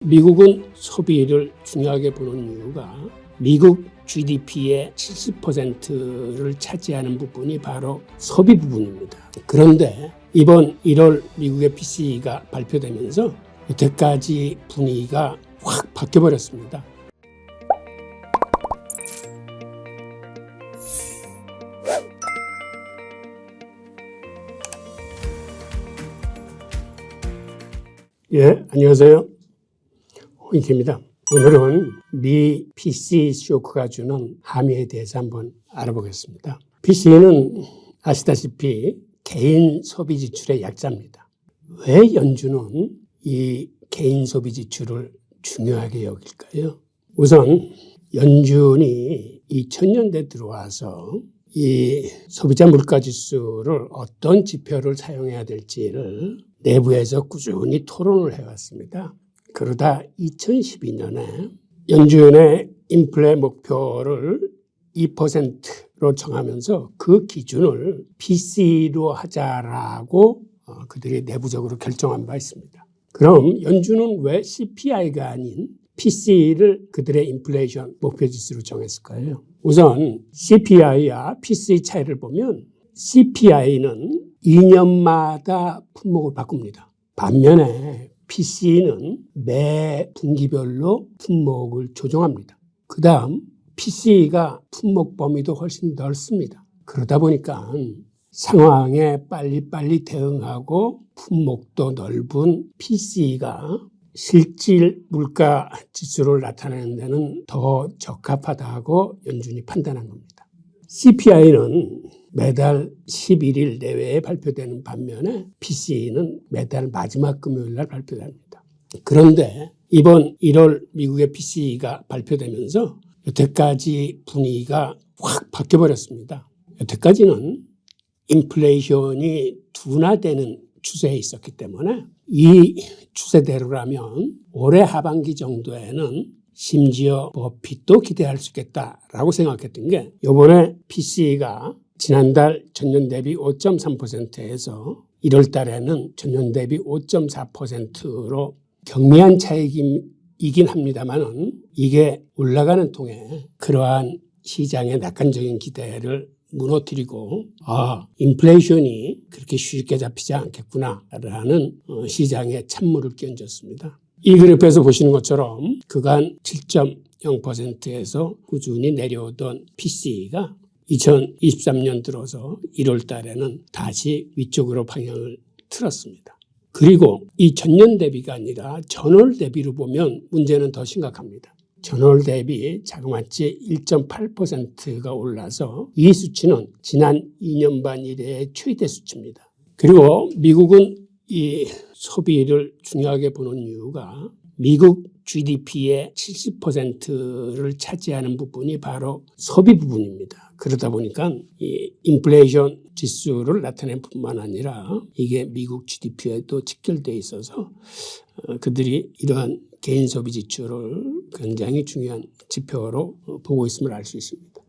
미국은 소비를 중요하게 보는 이유가 미국 GDP의 70%를 차지하는 부분이 바로 소비 부분입니다. 그런데 이번 1월 미국의 PCE가 발표되면서 여태까지 분위기가 확 바뀌어버렸습니다. 예, 안녕하세요. 홍익희입니다. 오늘은 미 PC 쇼크가 주는 함의에 대해서 한번 알아보겠습니다. PC는 아시다시피 개인 소비 지출의 약자입니다. 왜 연준은 이 개인 소비 지출을 중요하게 여길까요? 우선 연준이 2000년대 들어와서 이 소비자 물가 지수를 어떤 지표를 사용해야 될지를 내부에서 꾸준히 토론을 해왔습니다. 그러다 2012년에 연준의 인플레 목표를 2%로 정하면서 그 기준을 PC로 하자라고 그들이 내부적으로 결정한 바 있습니다. 그럼 연준은 왜 CPI가 아닌 PC를 그들의 인플레이션 목표 지수로 정했을까요? 우선 CPI와 PC 차이를 보면 CPI는 2년마다 품목을 바꿉니다. 반면에 PC는 매 분기별로 품목을 조정합니다. 그 다음 PC가 품목 범위도 훨씬 넓습니다. 그러다 보니까 상황에 빨리빨리 대응하고 품목도 넓은 PC가 실질 물가 지수를 나타내는 데는 더 적합하다고 연준이 판단한 겁니다. CPI는 매달 11일 내외에 발표되는 반면에 PC는 매달 마지막 금요일 날 발표됩니다. 그런데 이번 1월 미국의 PC가 발표되면서 여태까지 분위기가 확 바뀌어버렸습니다. 여태까지는 인플레이션이 둔화되는 추세에 있었기 때문에 이 추세대로라면 올해 하반기 정도에는 심지어 빚도 기대할 수 있겠다라고 생각했던 게 이번에 PC가 지난달 전년 대비 5.3%에서 1월 달에는 전년 대비 5.4%로 경미한 차익이긴 합니다만은 이게 올라가는 통에 그러한 시장의 낙관적인 기대를 무너뜨리고 인플레이션이 그렇게 쉽게 잡히지 않겠구나라는 시장의 찬물을 끼얹었습니다. 이 그래프에서 보시는 것처럼 그간 7.0%에서 꾸준히 내려오던 PC가 2023년 들어서 1월 달에는 다시 위쪽으로 방향을 틀었습니다. 그리고 이 전년 대비가 아니라 전월 대비로 보면 문제는 더 심각합니다. 전월 대비 자그마치 1.8%가 올라서 이 수치는 지난 2년 반 이래의 최대 수치입니다. 그리고 미국은 이 소비를 중요하게 보는 이유가 미국 GDP의 70%를 차지하는 부분이 바로 소비 부분입니다. 그러다 보니까 이 인플레이션 지수를 나타낼 뿐만 아니라 이게 미국 GDP에도 직결되어 있어서 그들이 이러한 개인 소비 지출을 굉장히 중요한 지표로 보고 있음을 알 수 있습니다.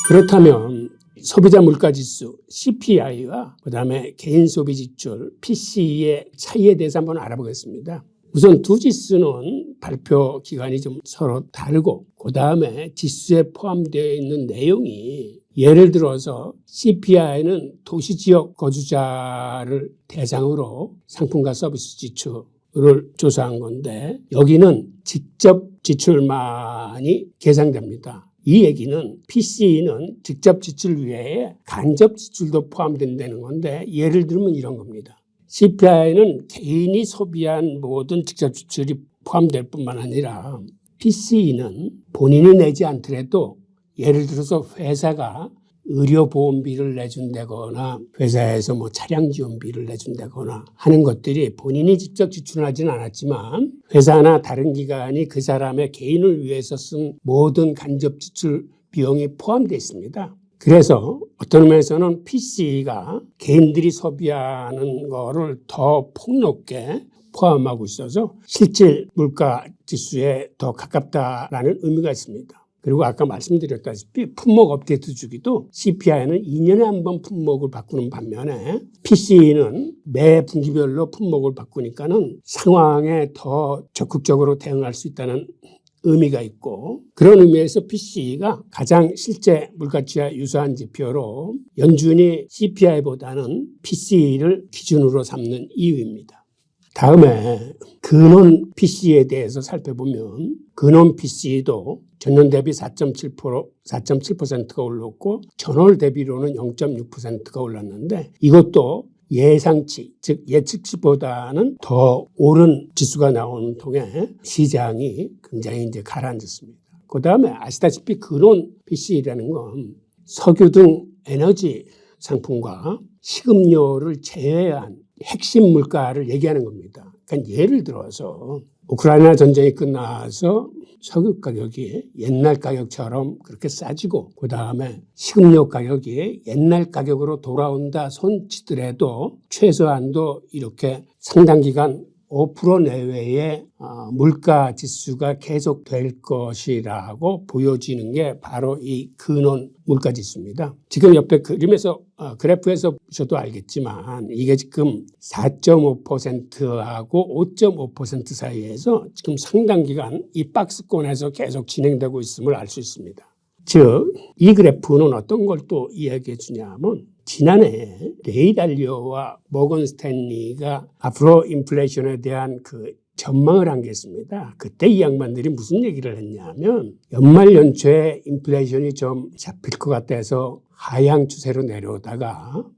그렇다면 소비자 물가 지수 CPI와 그다음에 개인 소비 지출 PC의 차이에 대해서 한번 알아보겠습니다. 우선 두 지수는 발표 기간이 좀 서로 다르고 그다음에 지수에 포함되어 있는 내용이 예를 들어서 CPI는 도시지역 거주자를 대상으로 상품과 서비스 지출을 조사한 건데 여기는 직접 지출만이 계산됩니다. 이 얘기는 PC는 직접 지출 외에 간접 지출도 포함된다는 건데 예를 들면 이런 겁니다. CPI는 개인이 소비한 모든 직접 지출이 포함될 뿐만 아니라 PC는 본인이 내지 않더라도 예를 들어서 회사가 의료보험비를 내준다거나 회사에서 차량 지원비를 내준다거나 하는 것들이 본인이 직접 지출하지는 않았지만 회사나 다른 기관이 그 사람의 개인을 위해서 쓴 모든 간접 지출 비용이 포함되어 있습니다. 그래서 어떤 면에서는 PC가 개인들이 소비하는 거를 더 폭넓게 포함하고 있어서 실질 물가 지수에 더 가깝다라는 의미가 있습니다. 그리고 아까 말씀드렸다시피 품목 업데이트 주기도 CPI는 2년에 한 번 품목을 바꾸는 반면에 PC는 매 분기별로 품목을 바꾸니까는 상황에 더 적극적으로 대응할 수 있다는 의미가 있고, 그런 의미에서 PC가 가장 실제 물가치와 유사한 지표로 연준이 CPI보다는 PC를 기준으로 삼는 이유입니다. 다음에 근원 PC에 대해서 살펴보면 근원 PC도 전년 대비 4.7%가 올랐고 전월 대비로는 0.6%가 올랐는데, 이것도 예상치, 즉 예측치보다는 더 오른 지수가 나오는 통에 시장이 굉장히 이제 가라앉았습니다. 그 다음에 아시다시피 근원 PC라는 건 석유 등 에너지 상품과 식음료를 제외한 핵심 물가를 얘기하는 겁니다. 그러니까 예를 들어서 우크라이나 전쟁이 끝나서 석유 가격이 옛날 가격처럼 그렇게 싸지고, 그 다음에 식음료 가격이 옛날 가격으로 돌아온다 손치더라도 최소한도 이렇게 상당 기간 5% 내외의 물가 지수가 계속될 것이라고 보여지는 게 바로 이 근원 물가 지수입니다. 지금 옆에 그래프에서 보셔도 알겠지만 이게 지금 4.5%하고 5.5% 사이에서 지금 상당 기간 이 박스권에서 계속 진행되고 있음을 알 수 있습니다. 즉, 이 그래프는 어떤 걸 또 이야기해 주냐면, 지난해 레이 달리오와 모건 스탠리가 앞으로 인플레이션에 대한 그 전망을 한 게 있습니다. 그때 이 양반들이 무슨 얘기를 했냐면, 연말 연초에 인플레이션이 좀 잡힐 것 같아서 하향 추세로 내려오다가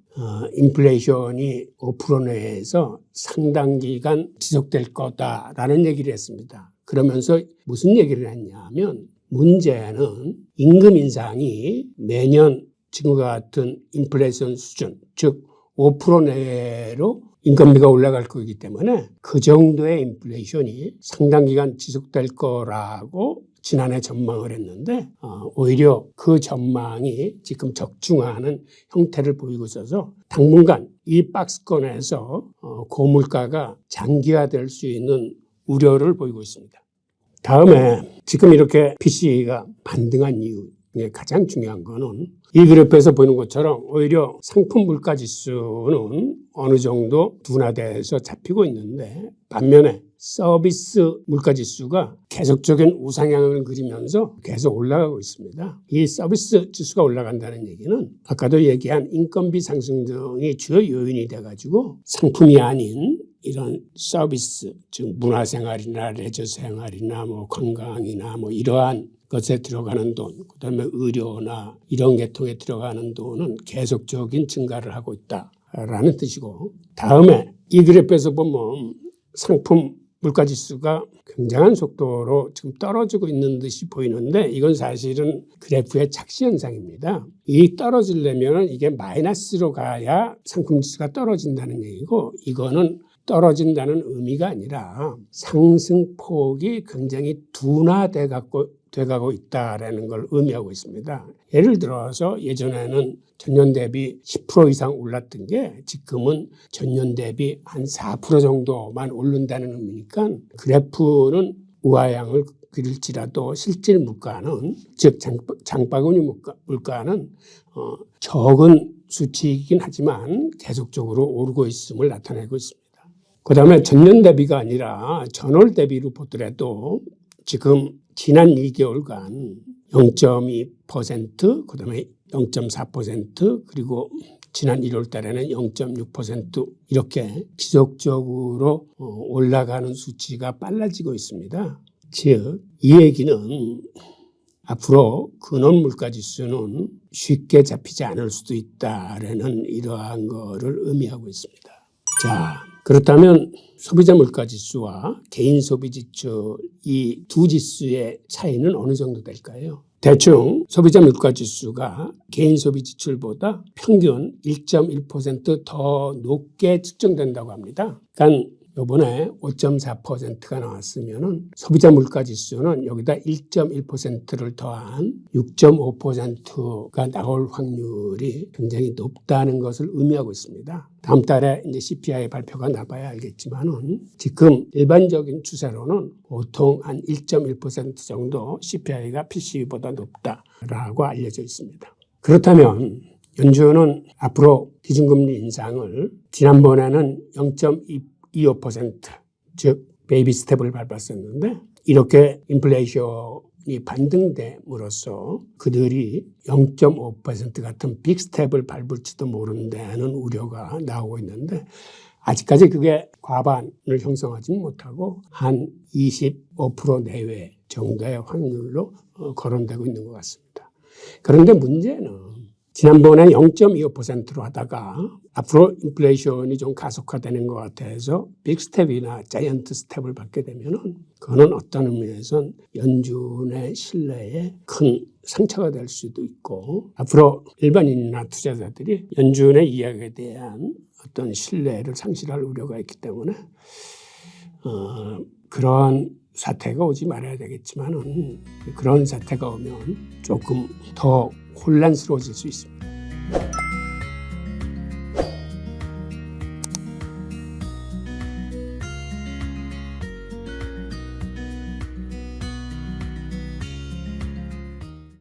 인플레이션이 5% 내에서 상당 기간 지속될 거다라는 얘기를 했습니다. 그러면서 무슨 얘기를 했냐면, 문제는 임금 인상이 매년 지금과 같은 인플레이션 수준, 즉 5% 내로 인건비가 올라갈 거기 때문에 그 정도의 인플레이션이 상당 기간 지속될 거라고 지난해 전망을 했는데, 오히려 그 전망이 지금 적중하는 형태를 보이고 있어서 당분간 이 박스권에서 고물가가 장기화될 수 있는 우려를 보이고 있습니다. 다음에 지금 이렇게 PC가 반등한 이유 중에 가장 중요한 거는 이 그래프에서 보이는 것처럼 오히려 상품 물가 지수는 어느 정도 둔화돼서 잡히고 있는데, 반면에 서비스 물가 지수가 계속적인 우상향을 그리면서 계속 올라가고 있습니다. 이 서비스 지수가 올라간다는 얘기는 아까도 얘기한 인건비 상승 등이 주요 요인이 돼가지고 상품이 아닌 이런 서비스, 즉 문화생활이나 레저생활이나 관광이나 이러한 것에 들어가는 돈, 그다음에 의료나 이런 계통에 들어가는 돈은 계속적인 증가를 하고 있다라는 뜻이고, 다음에 이 그래프에서 보면 상품 물가지수가 굉장한 속도로 지금 떨어지고 있는 듯이 보이는데, 이건 사실은 그래프의 착시 현상입니다. 이 떨어지려면 이게 마이너스로 가야 상품지수가 떨어진다는 얘기고, 이거는 떨어진다는 의미가 아니라 상승폭이 굉장히 둔화돼가고 있다라는 걸 의미하고 있습니다. 예를 들어서 예전에는 전년 대비 10% 이상 올랐던 게 지금은 전년 대비 한 4% 정도만 오른다는 의미니까, 그래프는 우하향을 그릴지라도 실질 물가는, 즉 장바구니 물가는 적은 수치이긴 하지만 계속적으로 오르고 있음을 나타내고 있습니다. 그 다음에 전년 대비가 아니라 전월 대비로 보더라도 지금 지난 2개월간 0.2%, 그 다음에 0.4%, 그리고 지난 1월 달에는 0.6% 이렇게 지속적으로 올라가는 수치가 빨라지고 있습니다. 즉, 이 얘기는 앞으로 근원 물가 지수는 쉽게 잡히지 않을 수도 있다라는 이러한 거를 의미하고 있습니다. 자, 그렇다면 소비자 물가 지수와 개인 소비 지출, 이 두 지수의 차이는 어느 정도 될까요? 대충 소비자 물가 지수가 개인 소비 지출보다 평균 1.1% 더 높게 측정된다고 합니다. 그러니까 요번에 5.4%가 나왔으면은 소비자 물가 지수는 여기다 1.1%를 더한 6.5%가 나올 확률이 굉장히 높다는 것을 의미하고 있습니다. 다음 달에 이제 CPI 발표가 나봐야 알겠지만은 지금 일반적인 추세로는 보통 한 1.1% 정도 CPI가 PCE보다 높다라고 알려져 있습니다. 그렇다면 연준은 앞으로 기준금리 인상을 지난번에는 0.25% 즉 베이비 스텝을 밟았었는데 이렇게 인플레이션이 반등됨으로써 그들이 0.5% 같은 빅 스텝을 밟을지도 모른다는 우려가 나오고 있는데 아직까지 그게 과반을 형성하지 못하고 한 25% 내외 정도의 확률로 거론되고 있는 것 같습니다. 그런데 문제는 지난번에 0.25%로 하다가 앞으로 인플레이션이 좀 가속화되는 것 같아서 빅 스텝이나 자이언트 스텝을 받게 되면은 그거는 어떤 의미에서는 연준의 신뢰에 큰 상처가 될 수도 있고 앞으로 일반인이나 투자자들이 연준의 이야기에 대한 어떤 신뢰를 상실할 우려가 있기 때문에 그런 사태가 오지 말아야 되겠지만은 그런 사태가 오면 조금 더 혼란스러워질 수 있습니다.